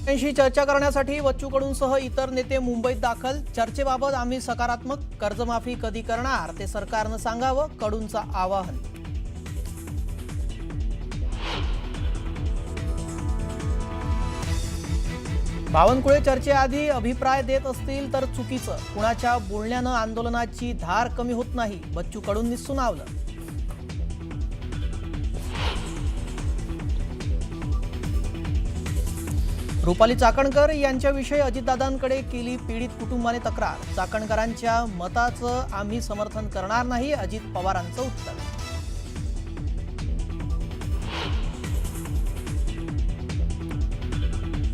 यांशी चर्चा करण्यासाठी बच्चू कडूंसह इतर नेते मुंबईत दाखल। चर्चेबाबत आम्ही सकारात्मक, कर्जमाफी कधी करणार ते सरकारनं सांगावं, कडूंचं आवाहन। बावनकुळे चर्चेआधी अभिप्राय देत असतील तर चुकीचं, कुणाच्या बोलण्यानं आंदोलनाची धार कमी होत नाही, बच्चू कडूंनी सुनावलं। रुपाली चाकणकर यांच्याविषयी अजितदादांकडे केली पीडित कुटुंबाने तक्रार। चाकणकरांच्या मताचं आम्ही समर्थन करणार नाही, अजित पवारांचं उत्तर।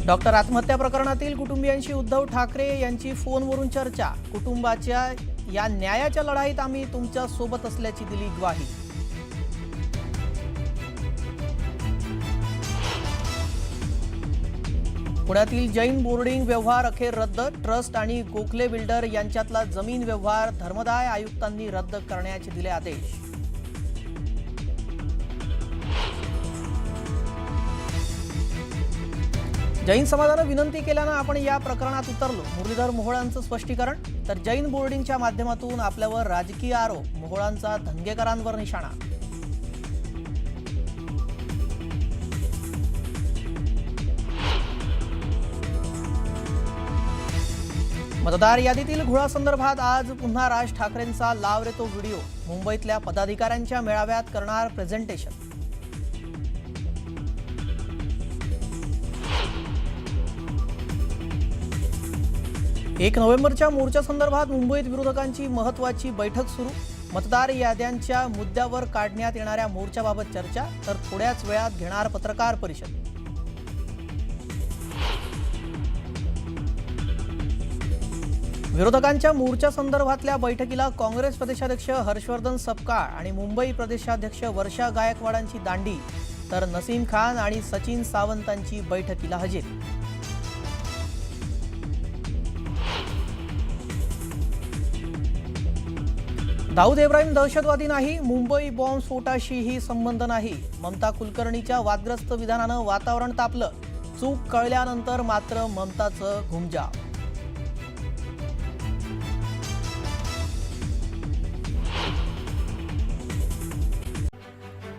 डॉक्टर आत्महत्या प्रकरणातील कुटुंबियांशी उद्धव ठाकरे यांची फोनवरून चर्चा। कुटुंबाच्या या न्यायाच्या लढाईत आम्ही तुमच्या सोबत असल्याची दिली ग्वाही। पुण्यातील जैन बोर्डिंग व्यवहार अखेर रद्द। ट्रस्ट आणि गोखले बिल्डर यांच्यातला जमीन व्यवहार धर्मदाय आयुक्तांनी रद्द करण्याचे दिले आदेश। जैन समाजानं विनंती केल्यानं आपण या प्रकरणात उतरलो, मुरलीधर मोहोळांचं स्पष्टीकरण। तर जैन बोर्डिंगच्या माध्यमातून आपल्यावर राजकीय आरोप, मोहोळांचा धंगेकरांवर निशाणा। मतदार यादीतील घोळासंदर्भात आज पुन्हा राज ठाकरेंचा लाव रे तो व्हिडिओ। मुंबईतल्या पदाधिकाऱ्यांच्या मेळाव्यात करणार प्रेझेंटेशन। 1 नोव्हेंबरच्या मोर्चासंदर्भात मुंबईत विरोधकांची महत्त्वाची बैठक सुरू। मतदार याद्यांच्या मुद्द्यावर काढण्यात येणाऱ्या मोर्चाबाबत चर्चा, तर थोड्याच वेळात घेणार पत्रकार परिषद। विरोधकांच्या मोर्चासंदर्भातल्या बैठकीला काँग्रेस प्रदेशाध्यक्ष हर्षवर्धन सपकाळ आणि मुंबई प्रदेशाध्यक्ष वर्षा गायकवाडांची दांडी, तर नसीम खान आणि सचिन सावंतांची बैठकीला हजेरी। दाऊद इब्राहिम दहशतवादी नाही, मुंबई बॉम्बस्फोटाशीही संबंध नाही। ममता कुलकर्णीच्या वादग्रस्त विधानानं वातावरण तापलं। चूक कळल्यानंतर मात्र ममताचं घुमजाव।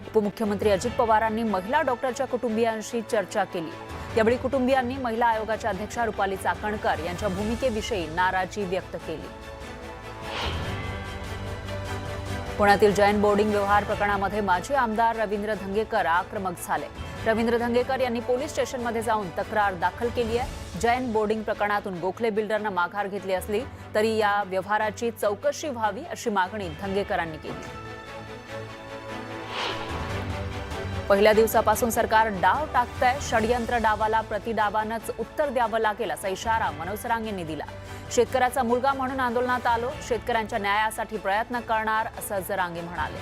उपमुख्यमंत्री अजित पवारांनी महिला डॉक्टरच्या कुटुंबियांशी चर्चा केली। यावेळी कुटुंबियांनी महिला आयोगाच्या अध्यक्षा रुपाली चाकणकर यांच्या भूमिकेविषयी नाराजी व्यक्त केली। पुण्यातील जैन बोर्डिंग व्यवहार प्रकरणामध्ये माजी आमदार रवींद्र धंगेकर आक्रमक झाले। रवींद्र धंगेकर यांनी पोलीस स्टेशनमध्ये जाऊन तक्रार दाखल केली आहे। जैन बोर्डिंग प्रकरणातून गोखले बिल्डरनं माघार घेतली असली तरी या व्यवहाराची चौकशी व्हावी अशी मागणी धंगेकरांनी केली। पहिल्या दिवसापासून सरकार डाव टाकतंय, षडयंत्र डावाला प्रतिडावानंच उत्तर द्यावं लागेल असा इशारा मनोज सरांगेंनी दिला। शेतकऱ्याचा मुलगा म्हणून आंदोलनात आलो, शेतकऱ्यांच्या न्यायासाठी प्रयत्न करणार असं जरांगे म्हणाले।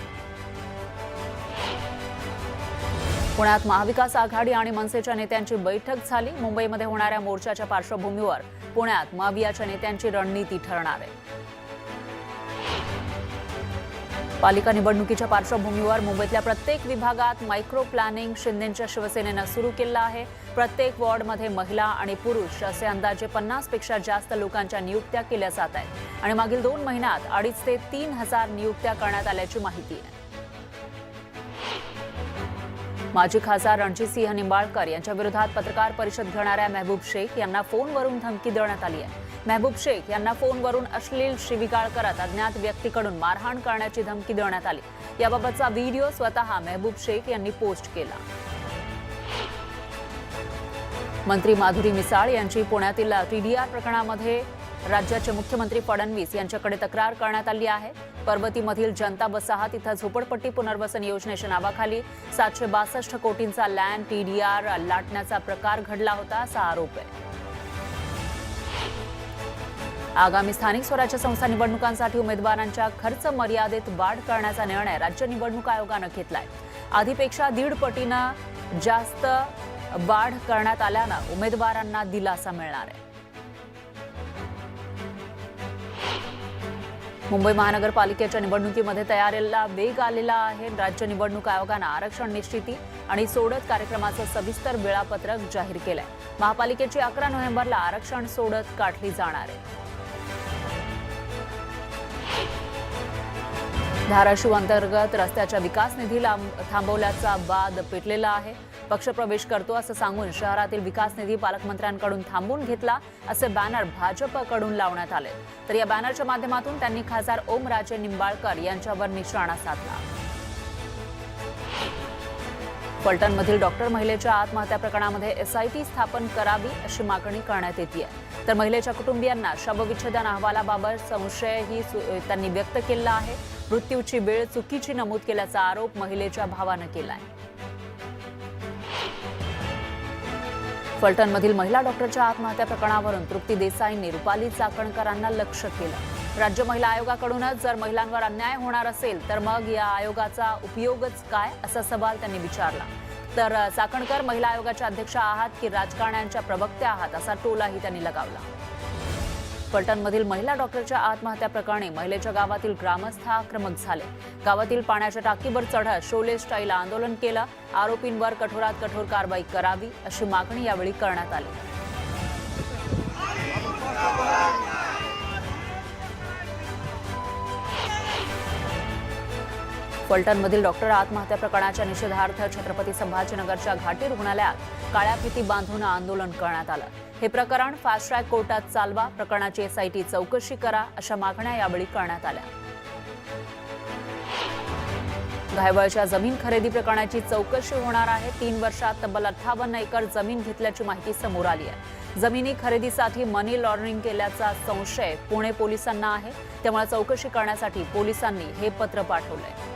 पुण्यात महाविकास आघाडी आणि मनसेच्या नेत्यांची बैठक झाली। मुंबईमध्ये होणाऱ्या मोर्चाच्या पार्श्वभूमीवर पुण्यात महाविकासच्या नेत्यांची रणनीती ठरणार आहे। पालिका निवडणुकीच्या पार्श्वभूमीवर मुंबईतल्या प्रत्येक विभागात मायक्रो प्लॅनिंग शिंदेच्या शिवसेनेनं सुरू केलं आहे। प्रत्येक वॉर्डमध्ये महिला आणि पुरुष असे अंदाजे 50 पेक्षा जास्त लोकांच्या नियुक्त्या केल्या जात आहेत आणि मागील 2 महिन्यात 2,500 ते 3,000 नियुक्त्या करण्यात आल्याची माहिती आहे। माजी खासदार रणजितसिंह निंबाळकर यांच्या विरोधात पत्रकार परिषद घेणाऱ्या महबूब शेख यांना फोनवरून धमकी देण्यात आली आहे। महबूब शेख यांना फोनवरून अश्लील शिवीगाळ करत अज्ञात व्यक्तीकडून मारहाण करण्याची धमकी देण्यात आली। याबाबतचा व्हिडिओ स्वतः महबूब शेख यांनी पोस्ट केला। मंत्री माधुरी मिसाळ यांची पुण्यातील टीडीआर प्रकरणामध्ये राज्याचे मुख्यमंत्री फडणवीस यांच्याकडे तक्रार करण्यात आली आहे। पर्वतीमधील जनता वसाहत इथं झोपडपट्टी पुनर्वसन योजनेच्या नावाखाली 762 कोटींचा लँड टीडीआर लाटण्याचा प्रकार घडला होता असा आरोप आहे। आगामी स्थानिक स्वराज्य संस्था निवडणुकांसाठी उमेदवारांच्या खर्च मर्यादेत वाढ करण्याचा निर्णय राज्य निवडणूक आयोगानं घेतलाय। आधीपेक्षा 1.5 पटीनं जास्त वाढ करण्यात आल्यानं उमेदवारांना दिलासा मिळणार आहे। मुंबई महानगरपालिकेच्या निवडणुकीमध्ये तयारीला वेग आलेला आहे. राज्य निवडणूक आयोगानं आरक्षण निश्चिती आणि सोडत कार्यक्रमाचं सविस्तर वेळापत्रक जाहीर केलंय. महापालिकेची 11 नोव्हेंबरला आरक्षण सोडत काढली जाणार आहे. धाराशिव अंतर्गत रस्त्याच्या विकास निधीला थांबवल्याचा वाद पेटलेला आहे. पक्षप्रवेश करतो असं सांगून शहरातील विकास निधी पालकमंत्र्यांकडून थांबवून घेतला असे बॅनर भाजपकडून लावण्यात आले. तर या बॅनरच्या माध्यमातून त्यांनी खासदार ओमराजे निंबाळकर यांच्यावर निशाणा साधला. फलटणमधील डॉक्टर महिलेच्या आत्महत्या प्रकरणामध्ये SIT स्थापन करावी अशी मागणी करण्यात येते. तर महिलेच्या कुटुंबियांना शवविच्छेदन अहवालाबाबत संशयही त्यांनी व्यक्त केला आहे. मृत्यूची वेळ चुकीची नमूद केल्याचा आरोप महिलेच्या भावानं केलाय. फलटणमधील महिला डॉक्टरच्या आत्महत्या प्रकरणावरून तृप्ती देसाईंनी रुपाली चाकणकरांना लक्ष्य केलं. राज्य महिला आयोगाकडूनच जर महिलांवर अन्याय होणार असेल तर मग या आयोगाचा उपयोगच काय असा सवाल त्यांनी विचारला. तर चाकणकर, महिला आयोगाच्या अध्यक्षा आहात की राजकारण्यांच्या प्रवक्त्या आहात असा टोलाही त्यांनी लगावला. फलटणमधील महिला डॉक्टरच्या आत्महत्या प्रकरणी महिलेच्या गावातील ग्रामस्थ आक्रमक झाले. गावातील पाण्याच्या टाकीवर चढत शोले स्टाईल आंदोलन केलं. आरोपींवर कठोरात कठोर कारवाई करावी अशी मागणी यावेळी करण्यात आली. फलटणमधील डॉक्टर आत्महत्या प्रकरणाच्या निषेधार्थ छत्रपती संभाजीनगरच्या घाटी रुग्णालयात काळ्या फिती बांधून आंदोलन करण्यात आलं. हे प्रकरण फास्ट ट्रॅक कोर्टात चालवा, प्रकरणाची SIT चौकशी करा अशा मागण्या यावेळी करण्यात आल्या. घायवळच्या जमीन खरेदी प्रकरणाची चौकशी होणार आहे. 3 वर्षात तब्बल 58 एकर जमीन घेतल्याची माहिती समोर आली आहे. जमिनी खरेदीसाठी मनी लॉन्ड्रिंग केल्याचा संशय पुणे पोलिसांना आहे. त्यामुळे चौकशी करण्यासाठी पोलिसांनी हे पत्र पाठवलंय.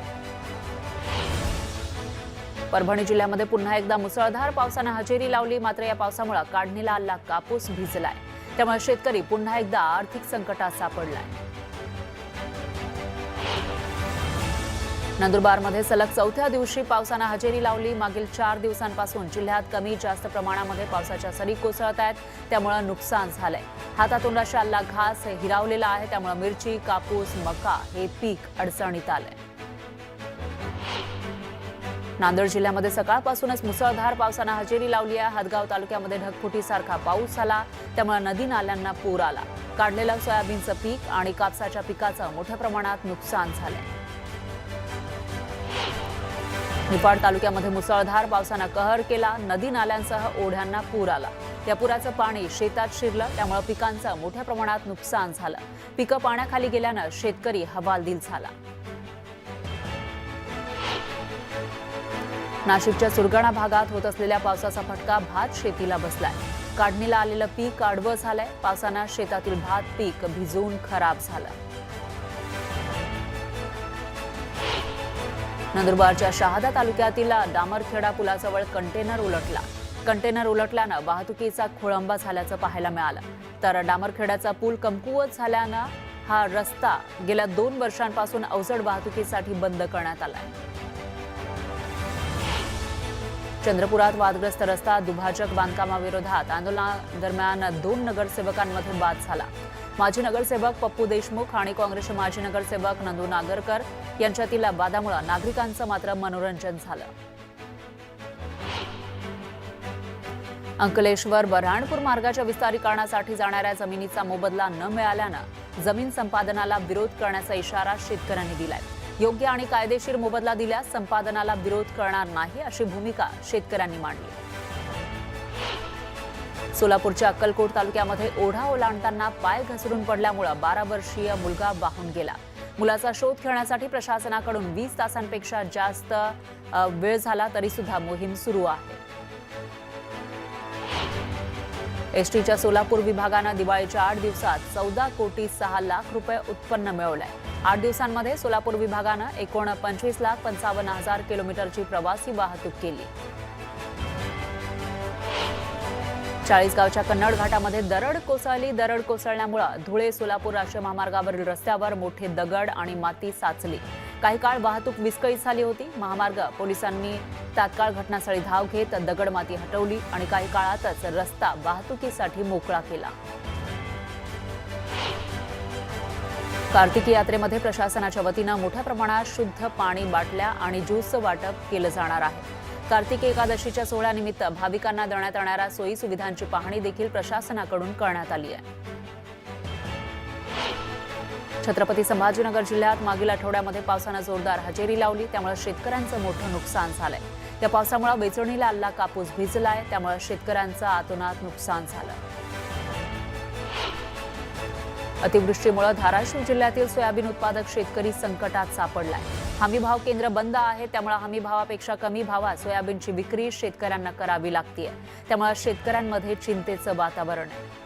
परभणी जिल्ह्यामध्ये पुन्हा एकदा मुसळधार पावसानं हजेरी लावली. मात्र या पावसामुळे काढणीला आलेला कापूस भिजलाय. त्यामुळे शेतकरी पुन्हा एकदा आर्थिक संकटात सापडलाय. नंदुरबारमध्ये सलग 4थ्या दिवशी पावसानं हजेरी लावली. मागील 4 दिवसांपासून जिल्ह्यात कमी जास्त प्रमाणामध्ये पावसाच्या सरी कोसळत आहेत. त्यामुळे नुकसान झालंय. हातातोंडाशी आलेला घास हिरावलेला आहे. त्यामुळे मिरची, कापूस, मका हे पीक अडचणीत आलंय. नांदेड जिल्ह्यामध्ये सकाळपासूनच मुसळधार पावसानं हजेरी लावली आहे. हदगाव तालुक्यामध्ये ढगफुटीसारखा पाऊस झाला. त्यामुळे नदी नाल्यांना पूर आला. काढलेलं सोयाबीनचं पीक आणि कापसाच्या पिकाचं मोठ्या प्रमाणात नुकसान झालंय. निफाड तालुक्यामध्ये मुसळधार पावसानं कहर केला. नदी नाल्यांसह ओढ्यांना पूर आला. या पुराचं पाणी शेतात शिरलं. त्यामुळे पिकांचं मोठ्या प्रमाणात नुकसान झालं. पिकं पाण्याखाली गेल्यानं शेतकरी हवालदिल झाला. नाशिकच्या सुरगाणा भागात होत असलेल्या पावसाचा फटका भात शेतीला बसलाय. काढणीला आलेलं पीक आडवं झालंय. पावसानं शेतातील भात पीक भिजून खराब झालं. नंदुरबारच्या शहादा तालुक्यातील डामरखेडा पुलाजवळ कंटेनर उलटला. कंटेनर उलटल्यानं वाहतुकीचा खोळंबा झाल्याचं पाहायला मिळालं. तर डामरखेड्याचा पूल कमकुवत झाल्यानं हा रस्ता गेल्या 2 वर्षांपासून अवजड वाहतुकीसाठी बंद करण्यात आलाय. चंद्रपुरात वादग्रस्त रस्ता दुभाजक बांधकामाविरोधात आंदोलनादरम्यान 2 नगरसेवकांमध्ये वाद झाला. माजी नगरसेवक पप्पू देशमुख आणि काँग्रेसचे माजी नगरसेवक नंदू नागरकर यांच्यातील वादामुळे नागरिकांचं मात्र मनोरंजन झालं. अंकलेश्वर बऱ्हाणपूर मार्गाच्या विस्तारीकरणासाठी जाणाऱ्या जमिनीचा मोबदला न मिळाल्यानं जमीन संपादनाला विरोध करण्याचा इशारा शेतकऱ्यांनी दिलाय. योग्य आणि कायदेशीर मोबदला दिल्यास संपादनाला विरोध करणार नाही अशी भूमिका शेतकऱ्यांनी मांडली. सोलापूरच्या अक्कलकोट तालुक्यामध्ये ओढा ओलांडताना पाय घसरून पडल्यामुळे 12 वर्षीय मुलगा वाहून गेला. मुलाचा शोध घेण्यासाठी प्रशासनाकडून 20 तासांपेक्षा जास्त वेळ झाला तरी सुद्धा मोहीम सुरू आहे. एसटीच्या सोलापूर विभागानं दिवाळीच्या 8 दिवसात 14 कोटी 6 लाख रुपये उत्पन्न मिळवलंय. 8 दिवसांमध्ये सोलापूर विभागानं एकूण 25,55,000 किलोमीटरची प्रवासी वाहतूक केली. चाळीसगावच्या कन्नड घाटामध्ये दरड कोसळली. दरड कोसळल्यामुळे धुळे सोलापूर राष्ट्रीय महामार्गावरील रस्त्यावर मोठे दगड आणि माती साचली. काही काळ वाहतूक विस्कळीत झाली होती. महामार्ग पोलिसांनी तात्काळ घटनास्थळी धाव घेत दगड माती हटवली आणि काही काळातच रस्ता वाहतुकीसाठी मोकळा केला. कार्तिकी यात्रेमध्ये प्रशासनाच्या वतीनं मोठ्या प्रमाणात शुद्ध पाणी बाटल्या आणि ज्यूसचं वाटप केलं जाणार आहे. कार्तिकी एकादशीच्या सोहळ्यानिमित्त भाविकांना देण्यात येणाऱ्या सोयी सुविधांची पाहणी देखील प्रशासनाकडून करण्यात आली आहे. छत्रपती संभाजीनगर जिल्ह्यात मागील आठवड्यामध्ये पावसानं जोरदार हजेरी लावली, त्यामुळे शेतकऱ्यांचं मोठं नुकसान झालंय. या पावसामुळे वेचणीला आलेला कापूस भिजलाय, त्यामुळे शेतकऱ्यांचं अतोनात नुकसान झालं. अतिवृष्टीमुळे धाराशिव जिल्ह्यातील सोयाबीन उत्पादक शेतकरी संकटात सापडलाय. हमी भाव केंद्र बंद आहे, त्यामुळे हमी भावापेक्षा कमी भावात सोयाबीनची विक्री शेतकऱ्यांना करावी लागतेय. त्यामुळे शेतकऱ्यांमध्ये चिंतेचं वातावरण आहे.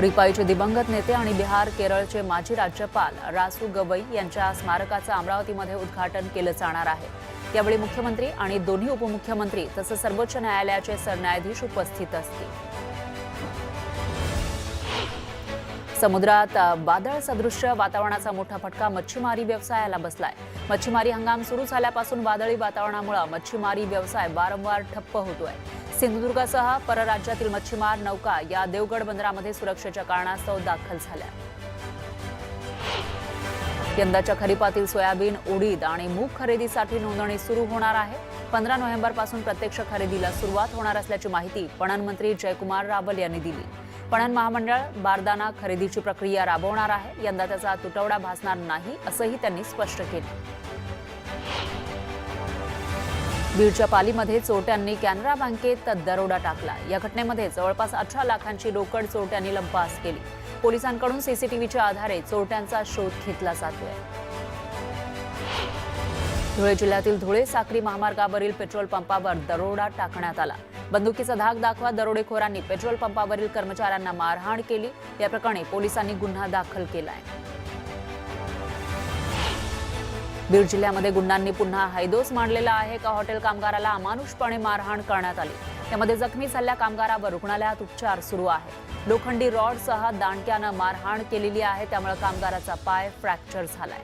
रिपाईचे दिवंगत नेते आणि बिहार केरळचे माजी राज्यपाल रासू गवई यांच्या स्मारकाचं अमरावतीमध्ये उद्घाटन केलं जाणार आहे. यावेळी मुख्यमंत्री आणि दोन्ही उपमुख्यमंत्री तसंच सर्वोच्च न्यायालयाचे सरन्यायाधीश उपस्थित असतील. समुद्रात वादळ सदृश्य वातावरणाचा मोठा फटका मच्छीमारी व्यवसायाला बसलाय. मच्छीमारी हंगाम सुरू झाल्यापासून वादळी वातावरणामुळे मच्छीमारी व्यवसाय वारंवार ठप्प होतोय. सिंधुदुर्गासह परराज्यातील मच्छीमार नौका या देवगड बंदरामध्ये सुरक्षेच्या कारणास्तव दाखल झाल्या. यंदाच्या खरीपातील सोयाबीन, उडीद आणि मूग खरेदीसाठी नोंदणी सुरू होणार आहे. 15 नोव्हेंबरपासून प्रत्यक्ष खरेदीला सुरुवात होणार असल्याची माहिती पणन मंत्री जयकुमार रावल यांनी दिली. पणन महामंडळ बारदाना खरेदीची प्रक्रिया राबवणार आहे. यंदा त्याचा तुटवडा भासणार नाही असंही त्यांनी स्पष्ट केलं. बीडच्या पालीमध्ये चोरट्यांनी कॅनरा बँकेत दरोडा टाकला. या घटनेमध्ये जवळपास 18 लाखांची रोकड चोरट्यांनी लंपास केली. पोलिसांकडून सीसीटीव्हीच्या आधारे चोरट्यांचा शोध घेतला जातोय. धुळे जिल्ह्यातील धुळे साक्री महामार्गावरील पेट्रोल पंपावर दरोडा टाकण्यात आला. बंदुकीचा धाक दाखवत दरोडेखोरांनी पेट्रोल पंपावरील कर्मचाऱ्यांना मारहाण केली. या प्रकरणी पोलिसांनी गुन्हा दाखल केलाय. बीड जिल्ह्यामध्ये गुंडांनी पुन्हा हैदोस मांडलेला आहे. एका हॉटेल कामगाराला अमानुषपणे मारहाण करण्यात आली. यामध्ये जखमी झालेल्या कामगारावर रुग्णालयात उपचार सुरू आहे. लोखंडी रॉडसह दांडक्यानं मारहाण केलेली आहे, त्यामुळे कामगाराचा पाय फ्रॅक्चर झालाय.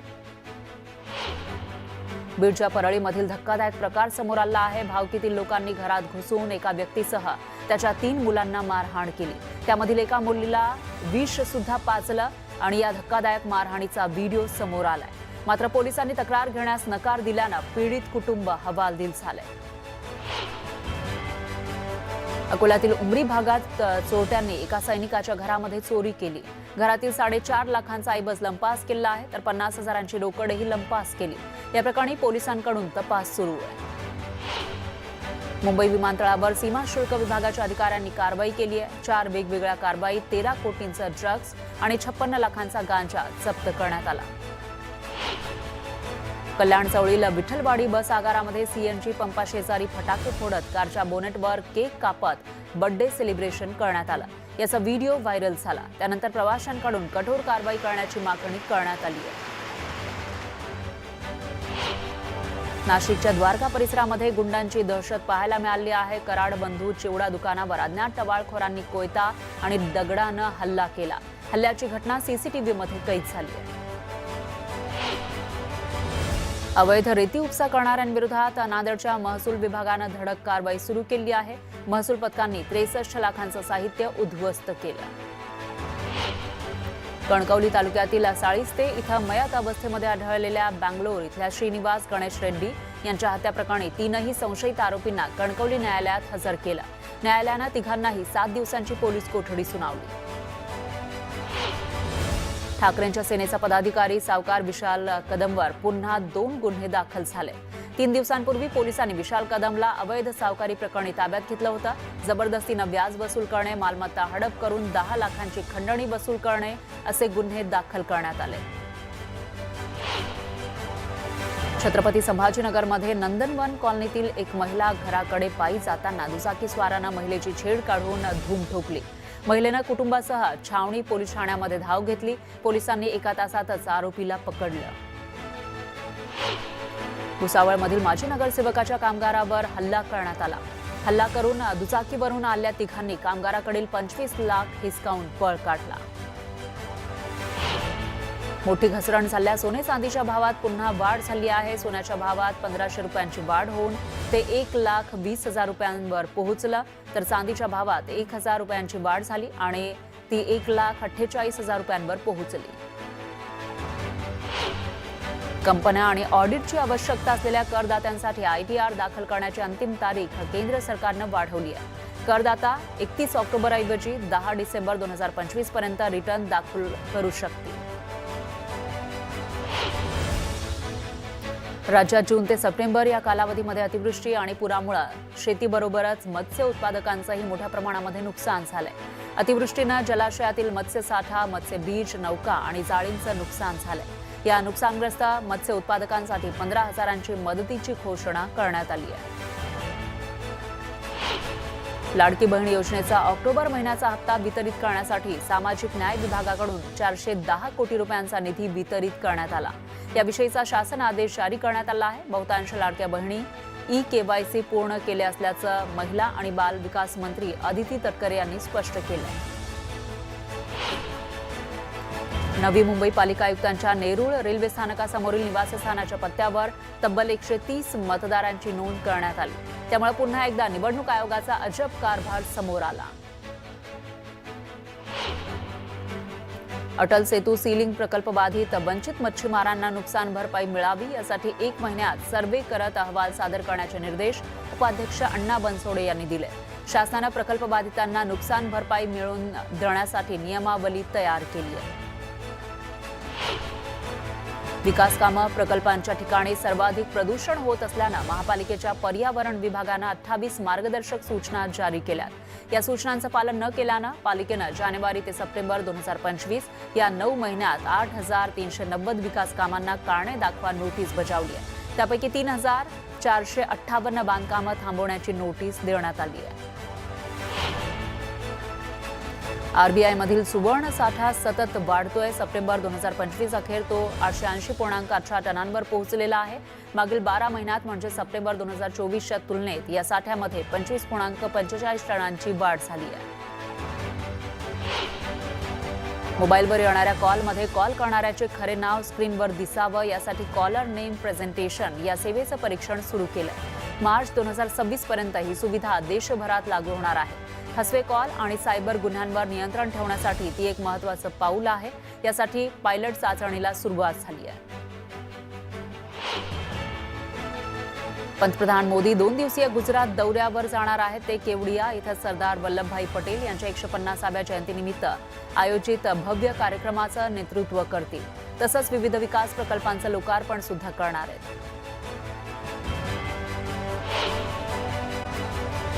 बीडच्या परळीमधील धक्कादायक प्रकार समोर आला आहे. भावकीतील लोकांनी घरात घुसून एका व्यक्तीसह त्याच्या 3 मुलांना मारहाण केली. त्यामधील एका मुलीला विष सुद्धा पाजलं आणि या धक्कादायक मारहाणीचा व्हिडिओ समोर आलाय. मात्र पोलिसांनी तक्रार घेण्यास नकार दिल्यानं पीडित कुटुंब हवालदिल झालंय. अकोल्यातील उमरी भागात चोरट्यांनी एका सैनिकाच्या घरामध्ये चोरी केली. घरातील 4.5 लाखांचा ऐवज लंपास केला आहे, तर 50,000ची रोकडही लंपास केली. या प्रकरणी पोलिसांकडून तपास सुरू आहे. मुंबई विमानतळावर सीमा शुल्क विभागाच्या अधिकाऱ्यांनी कारवाई केली आहे. 4 वेगवेगळ्या कारवाईत 13 कोटींचा ड्रग्ज आणि 56 लाखांचा गांजा जप्त करण्यात आला. कल्याण चौळीला विठ्ठलवाडी बस आगारामध्ये सीएनजी पंपाशेजारी फटाके फोडत कारच्या बोनेटवर केक कापत बर्थडे सेलिब्रेशन करण्यात आलं. याचा व्हिडिओ व्हायरल झाला. त्यानंतर प्रवाशांकडून कठोर कारवाई करण्याची मागणी करण्यात आली आहे. नाशिकच्या द्वारका परिसरामध्ये गुंडांची दहशत पाहायला मिळाली आहे. कराड बंधू चिवडा दुकानावर अज्ञात टवाळखोरांनी कोयता आणि दगडानं हल्ला केला. हल्ल्याची घटना सीसीटीव्हीमध्ये कैद झाली आहे. अवैध रेती उपसा करणाऱ्यांविरोधात नांदेडच्या महसूल विभागानं धडक कारवाई सुरू केली आहे. महसूल पथकांनी 63 लाखांचं साहित्य उद्ध्वस्त केलं. कणकवली तालुक्यातील साळीस्ते इथं मयत अवस्थेमध्ये आढळलेल्या बँगलोर इथल्या श्रीनिवास गणेश रेड्डी यांच्या हत्याप्रकरणी 3ही संशयित आरोपींना कणकवली न्यायालयात हजर केलं. न्यायालयानं तिघांनाही 7 दिवसांची पोलीस कोठडी सुनावली. ठाकरेंच्या सेनेचा पदाधिकारी सावकार विशाल कदमवर पुन्हा 2 गुन्हे दाखल झाले. 3 दिवसांपूर्वी पोलिसांनी विशाल कदमला अवैध सावकारी प्रकरणी ताब्यात घेतलं होतं. जबरदस्तीनं व्याज वसूल करणे, मालमत्ता हडप करून 10 लाखांची खंडणी वसूल करणे असे गुन्हे दाखल करण्यात आले. छत्रपती संभाजीनगरमध्ये नंदनवन कॉलनीतील एक महिला घराकडे पायी जाताना दुचाकीस्वारानं महिलेची छेड काढून धूम ठोकली. महिलेनं कुटुंबासह छावणी पोलीस ठाण्यामध्ये धाव घेतली. पोलिसांनी 1 तासातच आरोपीला पकडलं. भुसावळमधील माजी नगरसेवकाच्या कामगारावर हल्ला करण्यात आला. हल्ला करून दुचाकीवरून आलेल्या तिघांनी कामगाराकडील 25 लाख हिसकावून पळ काढला. मोठी घसरण झाल्यास सोने चांदीच्या भावात पुन्हा वाढ झाली आहे. सोन्याच्या भावात 1500 रुपयांची वाढ होऊन ते 1,20,000 रुपयांवर पोहोचलं, तर चांदीच्या भावात 1,000 रुपयांची वाढ झाली आणि ती 1,48,000 रुपयांवर पोहोचली. कंपन्या आणि ऑडिटची आवश्यकता असलेल्या करदात्यांसाठी ITR दाखल करण्याची अंतिम तारीख केंद्र सरकारनं वाढवली आहे. करदाता 31 ऑक्टोबरऐवजी 10 डिसेंबर 2025 पर्यंत रिटर्न दाखल करू शकतील. राज्यात जून ते सप्टेंबर या कालावधीमध्ये अतिवृष्टी आणि पुरामुळे शेतीबरोबरच मत्स्य उत्पादकांचंही मोठ्या प्रमाणामध्ये नुकसान झालंय. अतिवृष्टीनं जलाशयातील मत्स्यसाठा, मत्स्यबीज, नौका आणि जाळींचं नुकसान झालंय. या नुकसानग्रस्त मत्स्य उत्पादकांसाठी 15,000ची मदतीची घोषणा करण्यात आली आहे. लाडकी बहीण योजनेचा ऑक्टोबर महिन्याचा हप्ता वितरित करण्यासाठी सामाजिक न्याय विभागाकडून 410 कोटी रुपयांचा निधी वितरित करण्यात आला. याविषयीचा शासन आदेश जारी करण्यात आला आहे. बहुतांश लाडक्या बहिणी KYC पूर्ण केले असल्याचं महिला आणि बाल विकास मंत्री अदिती तटकरे यांनी स्पष्ट केलं. नवी मुंबई पालिका आयुक्तांच्या नेरूळ रेल्वे स्थानकासमोरील निवासस्थानाच्या पत्त्यावर तब्बल 130 मतदारांची नोंद करण्यात आली. त्यामुळे पुन्हा एकदा निवडणूक आयोगाचा अजब कारभार समोर आला. अटल सेतू सीलिंग प्रकल्प बाधित वंचित मच्छीमारांना नुकसान भरपाई मिळावी यासाठी 1 महिन्यात सर्व्हे करत अहवाल सादर करण्याचे निर्देश उपाध्यक्ष अण्णा बनसोडे यांनी दिले. शासनानं प्रकल्प बाधितांना नुकसान भरपाई मिळवून देण्यासाठी नियमावली तयार केली आहे. विकास कामं प्रकल्पांच्या ठिकाणी सर्वाधिक प्रदूषण होत असल्यानं महापालिकेच्या पर्यावरण विभागानं 28 मार्गदर्शक सूचना जारी केल्यात. या सूचनांचं पालन न केल्यानं पालिकेनं जानेवारी ते सप्टेंबर 2025 या 9 महिन्यात 8,390 विकास कामांना कारणे दाखवा नोटीस बजावली आहे. त्यापैकी 3,458 बांधकामं थांबवण्याची नोटीस देण्यात आली आहे. RBI मधील सुवर्ण साठा सतत वाढतोय. सप्टेंबर 2025 अखेर तो 880.18 टनांवर पोहोचलेला आहे. मागील 12 महिन्यात म्हणजे सप्टेंबर 2024च्या तुलनेत या साठ्यामध्ये 25.45 टनांची वाढ झाली आहे. मोबाईलवर येणाऱ्या कॉलमध्ये कॉल करणाऱ्याचे खरे नाव स्क्रीनवर दिसावं यासाठी कॉलर नेम प्रेझेंटेशन या सेवेचं परीक्षण सुरू केलंय. मार्च 2026 पर्यंत ही सुविधा देशभरात लागू होणार आहे. फसवे कॉल आणि सायबर गुन्ह्यांवर नियंत्रण ठेवण्यासाठी ती एक महत्त्वाचं पाऊल आहे. यासाठी पायलट चाचणीला सुरुवात झाली आहे. पंतप्रधान मोदी 2 दिवसीय गुजरात दौऱ्यावर जाणार आहेत. ते केवडिया इथं सरदार वल्लभभाई पटेल यांच्या 150व्या जयंतीनिमित्त आयोजित भव्य कार्यक्रमाचं नेतृत्व करतील. तसंच विविध विकास प्रकल्पांचं लोकार्पण सुद्धा करणार आहेत.